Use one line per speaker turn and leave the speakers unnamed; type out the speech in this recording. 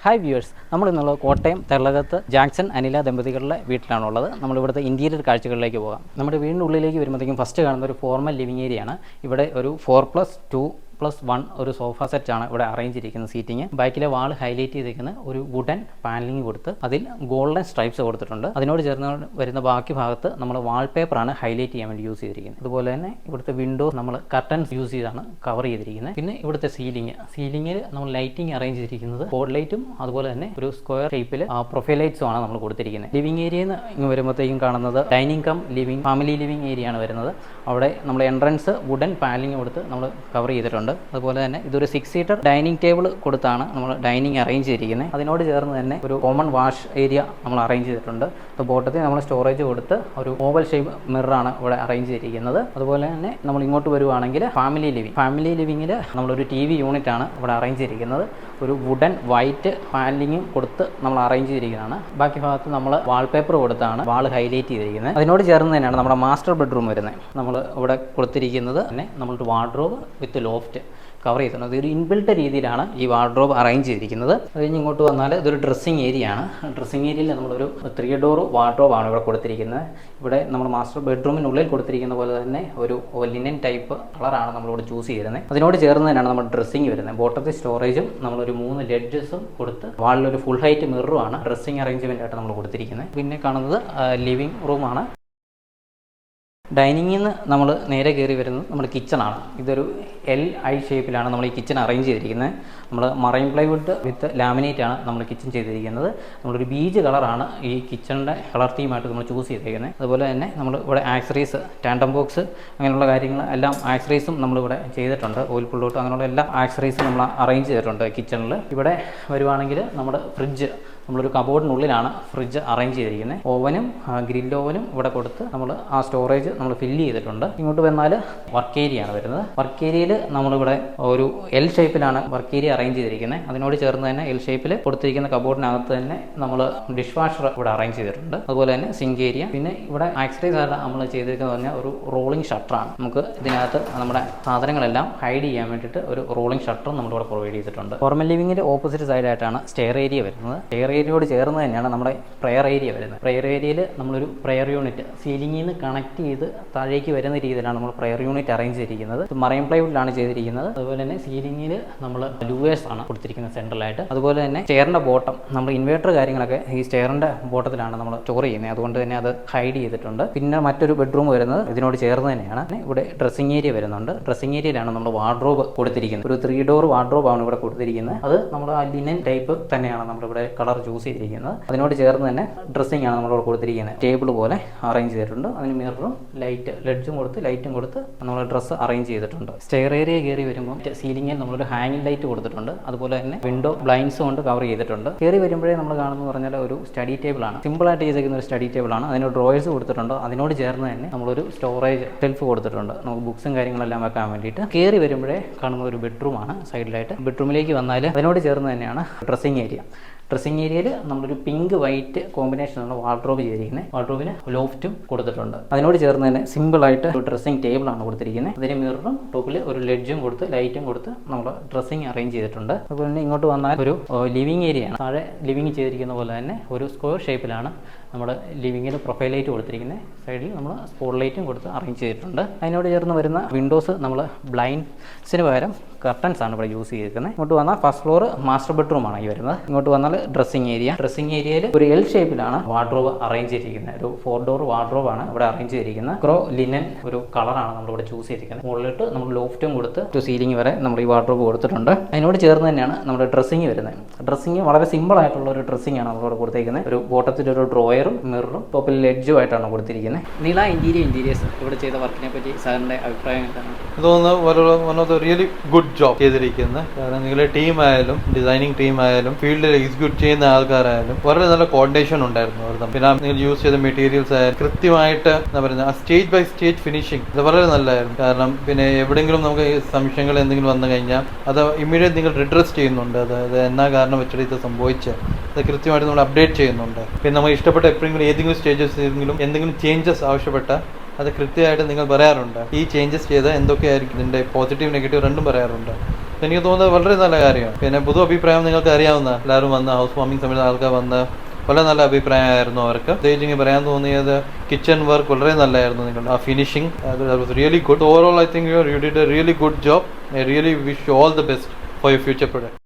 Hi viewers, നമ്മളിന്നുള്ള കോട്ടയം തെള്ളകത്ത് Jackson Anila ദമ്പതികളുടെ വീട്ടിലാണുള്ളത്. നമ്മളിവിടുത്തെ ഇൻറ്റീരിയർ കാഴ്ചകളിലേക്ക് പോകാം. നമ്മുടെ വീടിൻ്റെ ഉള്ളിലേക്ക് വരുമ്പോഴത്തേക്കും ഫസ്റ്റ് കാണുന്ന ഒരു ഫോർമൽ ലിവിങ് ഏരിയയാണ്. ഇവിടെ ഒരു 4+2+1 ഒരു സോഫ സെറ്റാണ് ഇവിടെ അറേഞ്ച് ചെയ്തിരിക്കുന്നത്. സീറ്റിംഗ് ബാക്കിലെ വാൾ ഹൈലൈറ്റ് ചെയ്തിരിക്കുന്ന ഒരു വുഡൻ പാനലിംഗ് കൊടുത്ത് അതിൽ ഗോൾഡൻ സ്ട്രൈപ്സ് കൊടുത്തിട്ടുണ്ട്. അതിനോട് ചേർന്ന് വരുന്ന ബാക്കി ഭാഗത്ത് നമ്മൾ വാൾപേപ്പറാണ് ഹൈലൈറ്റ് ചെയ്യാൻ വേണ്ടി യൂസ് ചെയ്തിരിക്കുന്നത്. അതുപോലെ തന്നെ ഇവിടുത്തെ വിൻഡോസ് നമ്മൾ കർട്ടൻസ് യൂസ് ചെയ്താണ് കവർ ചെയ്തിരിക്കുന്നത്. പിന്നെ ഇവിടുത്തെ സീലിംഗിൽ നമ്മൾ ലൈറ്റിംഗ് അറേഞ്ച് ചെയ്തിരിക്കുന്നത് പോഡ് ലൈറ്റും അതുപോലെ തന്നെ ഒരു സ്ക്വയർ ഷേപ്പിൽ പ്രൊഫൈൽ ലൈറ്റ്സും ആണ് നമ്മൾ കൊടുത്തിരിക്കുന്നത്. ലിവിംഗ് ഏരിയയിൽ നിന്ന് ഇങ്ങ് വരുമ്പോഴത്തേക്കും കാണുന്നത് dining cum living family living area ആണ് വരുന്നത്. അവിടെ നമ്മൾ എൻട്രൻസ് വുഡൻ പാനലിംഗ് കൊടുത്ത് നമ്മൾ കവർ ചെയ്തിട്ടുണ്ട്. അതുപോലെ തന്നെ ഇതൊരു 6 സീറ്റർ ഡൈനിങ് ടേബിൾ കൊടുത്താണ് നമ്മൾ ഡൈനിങ് അറേഞ്ച് ചെയ്തിരിക്കുന്നത്. അതിനോട് ചേർന്ന് തന്നെ ഒരു കോമൺ വാഷ് ഏരിയ നമ്മൾ അറേഞ്ച് ചെയ്തിട്ടുണ്ട്. ബോട്ടത്തിൽ നമ്മൾ സ്റ്റോറേജ് കൊടുത്ത് ഒരു ഓവൽ ഷേപ്പ് മിററാണ് ഇവിടെ അറേഞ്ച് ചെയ്തിരിക്കുന്നത്. അതുപോലെ തന്നെ നമ്മൾ ഇങ്ങോട്ട് വരുവാണെങ്കിൽ ഫാമിലി ലിവിങ്ങിൽ നമ്മളൊരു TV യൂണിറ്റ് ആണ് ഇവിടെ അറേഞ്ച് ചെയ്തിരിക്കുന്നത്. ഒരു വുഡൻ വൈറ്റ് പാനലിംഗും കൊടുത്ത് നമ്മൾ അറേഞ്ച് ചെയ്തിരിക്കുന്നതാണ്. ബാക്കി ഭാഗത്ത് നമ്മൾ വാൾപേപ്പർ കൊടുത്താണ് വാൾ ഹൈലൈറ്റ് ചെയ്തിരിക്കുന്നത്. അതിനോട് ചേർന്ന് തന്നെയാണ് നമ്മുടെ മാസ്റ്റർ ബെഡ്റൂം വരുന്നത്. നമ്മൾ ഇവിടെ കൊടുത്തിരിക്കുന്നത് തന്നെ നമ്മളൊരു വാർഡ്രോബ് വിത്ത് ലോഫ്റ്റ് കവർ ചെയ്തിട്ടുണ്ട്. ഇതൊരു ഇൻബിൽട്ട് രീതിയിലാണ് ഈ വാർഡ്രോബ് അറേഞ്ച് ചെയ്തിരിക്കുന്നത്. അത് കഴിഞ്ഞ് ഇങ്ങോട്ട് വന്നാൽ ഇതൊരു ഡ്രസ്സിങ് ഏരിയ ആണ്. ഡ്രസ്സിങ് ഏരിയയിൽ നമ്മളൊരു 3 ഡോർ വാർഡ്രോബാണ് ഇവിടെ കൊടുത്തിരിക്കുന്നത്. ഇവിടെ നമ്മൾ മാസ്റ്റർ ബെഡ്റൂമിനുള്ളിൽ കൊടുത്തിരിക്കുന്ന പോലെ തന്നെ ഒരു ലിനൻ ടൈപ്പ് കളറാണ് നമ്മളിവിടെ ചൂസ് ചെയ്തിരുന്നത്. അതിനോട് ചേർന്ന് തന്നെയാണ് നമ്മുടെ ഡ്രസ്സിങ് വരുന്നത്. ബോട്ടത്തിൽ സ്റ്റോറേജും നമ്മളൊരു 3 ലെഡ്ജസും കൊടുത്ത് വാളിലൊരു ഫുൾ ഹൈറ്റ് മിററുമാണ് ഡ്രസ്സിങ് അറേഞ്ച്മെൻ്റ് ആയിട്ട് നമ്മൾ കൊടുത്തിരിക്കുന്നത്. പിന്നെ കാണുന്നത് ലിവിംഗ് റൂമാണ്. ഡൈനിങ്ങിൽ നിന്ന് നമ്മൾ നേരെ കയറി വരുന്നത് നമ്മുടെ കിച്ചണാണ്. ഇതൊരു LI ഷേപ്പിലാണ് നമ്മൾ ഈ കിച്ചൺ അറേഞ്ച് ചെയ്തിരിക്കുന്നത്. നമ്മൾ മറൈൻ പ്ലൈവുഡ് വിത്ത് ലാമിനേറ്റ് ആണ് നമ്മൾ കിച്ചൺ ചെയ്തിരിക്കുന്നത്. നമ്മളൊരു ബീജ് കളറാണ് ഈ കിച്ചണിൻ്റെ കളർ തീമായിട്ട് നമ്മൾ ചൂസ് ചെയ്തിരിക്കുന്നത്. അതുപോലെ തന്നെ നമ്മൾ ഇവിടെ ആക്സറീസ് ടാൻഡം ബോക്സ് അങ്ങനെയുള്ള കാര്യങ്ങൾ എല്ലാം ആക്സറീസും നമ്മളിവിടെ ചെയ്തിട്ടുണ്ട്. ഓയിൽ പുള്ളോട്ട് അങ്ങനെയുള്ള എല്ലാ ആക്സറീസും നമ്മൾ അറേഞ്ച് ചെയ്തിട്ടുണ്ട് കിച്ചണിൽ. ഇവിടെ വരുവാണെങ്കിൽ നമ്മുടെ ഫ്രിഡ്ജ് നമ്മളൊരു കബോർഡിനുള്ളിലാണ് ഫ്രിഡ്ജ് അറേഞ്ച് ചെയ്തിരിക്കുന്നത്. ഓവനും ഗ്രിൽ ഓവനും ഇവിടെ കൊടുത്ത് നമ്മൾ ആ സ്റ്റോറേജ് നമ്മൾ ഫില്ല് ചെയ്തിട്ടുണ്ട്. ഇങ്ങോട്ട് വന്നാൽ വർക്ക് ഏരിയ ആണ് വരുന്നത്. വർക്ക് ഏരിയയിൽ നമ്മളിവിടെ ഒരു L ഷേപ്പിലാണ് വർക്ക് ഏരിയ അറേഞ്ച് ചെയ്തിരിക്കുന്നത്. അതിനോട് ചേർന്ന് തന്നെ L ഷേപ്പിൽ കൊടുത്തിരിക്കുന്ന കബോർഡിനകത്ത് തന്നെ നമ്മൾ ഡിഷ് വാഷർ ഇവിടെ അറേഞ്ച് ചെയ്തിട്ടുണ്ട്. അതുപോലെ തന്നെ സിങ്ക് ഏരിയ. പിന്നെ ഇവിടെ ആക്സറീസ് ആയിട്ട് നമ്മൾ ചെയ്തിരിക്കുന്നത് പറഞ്ഞാൽ ഒരു റോളിംഗ് ഷട്ടറാണ്. നമുക്ക് ഇതിനകത്ത് നമ്മുടെ സാധനങ്ങളെല്ലാം ഹൈഡ് ചെയ്യാൻ വേണ്ടിയിട്ട് ഒരു റോളിംഗ് ഷട്ടറും നമ്മളിവിടെ പ്രൊവൈഡ് ചെയ്തിട്ടുണ്ട്. ഫോർമൽ ലിവിങ്ങിൻ്റെ ഓപ്പോസിറ്റ് സൈഡായിട്ടാണ് സ്റ്റെയർ ഏരിയ വരുന്നത്. സ്റ്റെയർ ഏരിയയോട് ചേർന്ന് തന്നെയാണ് നമ്മുടെ പ്രെയർ ഏരിയ വരുന്നത്. പ്രെയർ ഏരിയയിൽ നമ്മളൊരു പ്രെയർ യൂണിറ്റ് സീലിംഗിൽ നിന്ന് കണക്ട് ചെയ്ത് താഴേക്ക് വരുന്ന രീതിയിലാണ് നമ്മൾ പ്രെയർ യൂണിറ്റ് അറേഞ്ച് ചെയ്തിരിക്കുന്നത്. മറൈൻ പ്ലൈവുഡിലാണ് ചെയ്തിരിക്കുന്നത്. അതുപോലെ തന്നെ സീലിംഗിൽ നമ്മൾ ലൂവേഴ്സ് ആണ് കൊടുത്തിരിക്കുന്നത് സെൻട്രലായിട്ട്. അതുപോലെ തന്നെ സ്റ്റെയറിൻ്റെ ബോട്ടം നമ്മൾ ഇൻവേർട്ടർ കാര്യങ്ങളൊക്കെ ഈ സ്റ്റെയറിൻ്റെ ബോട്ടത്തിലാണ് നമ്മൾ സ്റ്റോർ ചെയ്യുന്നത്. അതുകൊണ്ട് തന്നെ അത് ഹൈഡ് ചെയ്തിട്ടുണ്ട്. പിന്നെ മറ്റൊരു ബെഡ്റൂം വരുന്നത് ഇതിനോട് ചേർന്ന് തന്നെയാണ്. ഇവിടെ ഡ്രസ്സിംഗ് ഏരിയ വരുന്നുണ്ട്. ഡ്രസ്സിംഗ് ഏരിയയിലാണ് നമ്മൾ വാർഡ്രോബ് കൊടുത്തിരിക്കുന്നത്. ഒരു 3 ഡോർ വാർഡ്രോബാണ് ഇവിടെ കൊടുത്തിരിക്കുന്നത്. അത് നമ്മൾ ആ ലിനൻ ടൈപ്പ് തന്നെയാണ് നമ്മളിവിടെ കളർ ചൂസ് ചെയ്തിരിക്കുന്നത്. അതിനോട് ചേർന്ന് തന്നെ ഡ്രസ്സിംഗ് ആണ് നമ്മളിവിടെ കൊടുത്തിരിക്കുന്നത്. ടേബിൾ പോലെ അറേഞ്ച് ചെയ്തിട്ടുണ്ട്. അതിന് മിററും ലൈറ്റും കൊടുത്ത് നമ്മൾ ഡ്രസ്സ് അറേഞ്ച് ചെയ്തിട്ടുണ്ട്. സ്റ്റെയർ ഏരിയ കയറി വരുമ്പോൾ സീലിംഗിൽ നമ്മളൊരു ഹാങ്ങിങ് ലൈറ്റ് കൊടുത്തിട്ടുണ്ട്. അതുപോലെ തന്നെ വിൻഡോ ബ്ലൈൻഡ്സ് കൊണ്ട് കവർ ചെയ്തിട്ടുണ്ട്. കയറി വരുമ്പോഴേ നമ്മൾ കാണുന്നത് പറഞ്ഞാൽ ഒരു സ്റ്റഡി ടേബിൾ ആണ്. സിമ്പിൾ ആയിട്ട് ചെയ്തിരിക്കുന്ന ഒരു സ്റ്റഡി ടേബിൾ ആണ്. അതിന് ഡ്രോയേഴ്സ് കൊടുത്തിട്ടുണ്ട്. അതിനോട് ചേർന്ന് തന്നെ നമ്മളൊരു സ്റ്റോറേജ് ഷെൽഫ് കൊടുത്തിട്ടുണ്ട്. നമുക്ക് ബുക്സും കാര്യങ്ങളെല്ലാം വെക്കാൻ വേണ്ടിയിട്ട്. കയറി വരുമ്പോഴേ കാണുന്ന ഒരു ബെഡ്റൂമാണ് സൈഡിലായിട്ട്. ബെഡ്റൂമിലേക്ക് വന്നാൽ അതിനോട് ചേർന്ന് തന്നെയാണ് ഡ്രസ്സിംഗ് ഏരിയ. ഡ്രസ്സിംഗ് ഏരിയയിൽ നമ്മളൊരു പിങ്ക് വൈറ്റ് കോമ്പിനേഷനാണ് വാർഡ്രോബ് ചെയ്തിരിക്കുന്നത്. വാർഡ്രോബിന് ലോഫ്റ്റും കൊടുത്തിട്ടുണ്ട്. അതിനോട് ചേർന്ന് തന്നെ സിമ്പിളായിട്ട് ഒരു ഡ്രസ്സിംഗ് ടേബിളാണ് കൊടുത്തിരിക്കുന്നത്. അതിന് മിററും ടോപ്പിൽ ഒരു ലെഡ്ജും കൊടുത്ത് ലൈറ്റും കൊടുത്ത് നമ്മൾ ഡ്രസ്സിംഗ് അറേഞ്ച് ചെയ്തിട്ടുണ്ട്. അതുപോലെ തന്നെ ഇങ്ങോട്ട് വന്നാൽ ഒരു ലിവിംഗ് ഏരിയയാണ്. താഴെ ലിവിംഗ് ചെയ്തിരിക്കുന്ന പോലെ തന്നെ ഒരു സ്ക്വയർ ഷേപ്പിലാണ് നമ്മുടെ ലിവിങ്ങിൽ പ്രൊഫൈൽ ലൈറ്റ് കൊടുത്തിരിക്കുന്നത്. സൈഡിൽ നമ്മൾ സ്പോട്ട് ലൈറ്റും കൊടുത്ത് അറേഞ്ച് ചെയ്തിട്ടുണ്ട്. അതിനോട് ചേർന്ന് വരുന്ന വിൻഡോസ് നമ്മൾ ബ്ലൈൻഡ്സിന് പകരം കർട്ടൻസ് ആണ് ഇവിടെ യൂസ് ചെയ്തിരിക്കുന്നത്. ഇങ്ങോട്ട് വന്നാൽ ഫസ്റ്റ് ഫ്ലോർ മാസ്റ്റർ ബെഡ്റൂമാണ് ഈ വരുന്നത്. ഇങ്ങോട്ട് വന്നാൽ ഡ്രസ്സിംഗ് ഏരിയയിൽ ഒരു L ഷേപ്പിലാണ് വാർഡ്രോബ് അറേഞ്ച് ചെയ്തിരിക്കുന്നത്. ഒരു 4 ഡോർ വാർഡ്രോബാണ് ഇവിടെ അറേഞ്ച് ചെയ്തിരിക്കുന്നത്. ക്രോ ലിനൻ ഒരു കളറാണ് നമ്മളിവിടെ ചൂസ് ചെയ്തിരിക്കുന്നത്. മുകളിലിട്ട് നമ്മൾ ലോഫ്റ്റും കൊടുത്ത് സീലിംഗ് വരെ നമ്മൾ ഈ വാർഡ്രോബ് കൊടുത്തിട്ടുണ്ട്. അതിനോട് ചേർന്ന് തന്നെയാണ് നമ്മുടെ ഡ്രസ്സിംഗ് വരുന്നത്. ഡ്രസ്സിംഗ് വളരെ സിമ്പിൾ ആയിട്ടുള്ള ഒരു ഡ്രസ്സിംഗ് ആണ് നമ്മളിവിടെ കൊടുത്തിരിക്കുന്നത്. ഒരു ബോട്ടത്തിലൊരു ഡ്രോയറും മിററും ടോപ്പിൽ ലെഡ്ജും ആയിട്ടാണ് കൊടുത്തിരിക്കുന്നത്. നീല ഇന്റീരിയേഴ്സ് ഇവിടെ ചെയ്ത വർക്കിനെ പറ്റി സാറിന്റെ അഭിപ്രായം എന്താണ്?
One of the really good job ചെയ്തിരിക്കുന്നത്. കാരണം നിങ്ങളുടെ ടീം ആയാലും ഡിസൈനിങ് ടീം ആയാലും ഫീൽഡിൽ എക്സിക്യൂട്ട് ചെയ്യുന്ന ആൾക്കാരായാലും വളരെ നല്ല കോർഡിനേഷൻ ഉണ്ടായിരുന്നു. പിന്നെ നിങ്ങൾ യൂസ് ചെയ്ത മെറ്റീരിയൽസ് ആയാലും കൃത്യമായിട്ട് എന്താ പറയുക സ്റ്റേജ് ബൈ സ്റ്റേജ് ഫിനിഷിംഗ് അത് വളരെ നല്ലതായിരുന്നു. കാരണം പിന്നെ എവിടെയെങ്കിലും നമുക്ക് സംശയങ്ങൾ എന്തെങ്കിലും വന്നു കഴിഞ്ഞാൽ അത് ഇമ്മീഡിയറ്റ് നിങ്ങൾ റിഡ്രസ് ചെയ്യുന്നുണ്ട്. അതായത് എന്നാ കാരണം വെച്ചിട്ട് ഇത് സംഭവിച്ചത് അത് കൃത്യമായിട്ട് നമ്മൾ അപ്ഡേറ്റ് ചെയ്യുന്നുണ്ട്. പിന്നെ നമുക്ക് ഇഷ്ടപ്പെട്ട എപ്പോഴെങ്കിലും ഏതെങ്കിലും സ്റ്റേജസ് എന്തെങ്കിലും ചേഞ്ചസ് ആവശ്യപ്പെട്ട അത് കൃത്യമായിട്ട് നിങ്ങൾ പറയാറുണ്ട്. ഈ ചേഞ്ചസ് ചെയ്താൽ എന്തൊക്കെയായിരിക്കും ഇതിൻ്റെ പോസിറ്റീവ് നെഗറ്റീവ് രണ്ടും പറയാറുണ്ട്. എനിക്ക് തോന്നുന്നത് വളരെ നല്ല കാര്യമാണ്. പിന്നെ പൊതു അഭിപ്രായം നിങ്ങൾക്ക് അറിയാവുന്ന, എല്ലാവരും വന്ന ഹൗസ് വാമിംഗ് സമയത്ത് ആൾക്കാർ വന്ന് വളരെ നല്ല അഭിപ്രായമായിരുന്നു അവർക്ക്. പ്രത്യേകിച്ച് എനിക്ക് പറയാൻ തോന്നിയത് കിച്ചൺ വർക്ക് വളരെ നല്ലതായിരുന്നു. നിങ്ങളുടെ ആ finishing was really good. Overall I think you did A really good job. I really wish you all the best for your future product.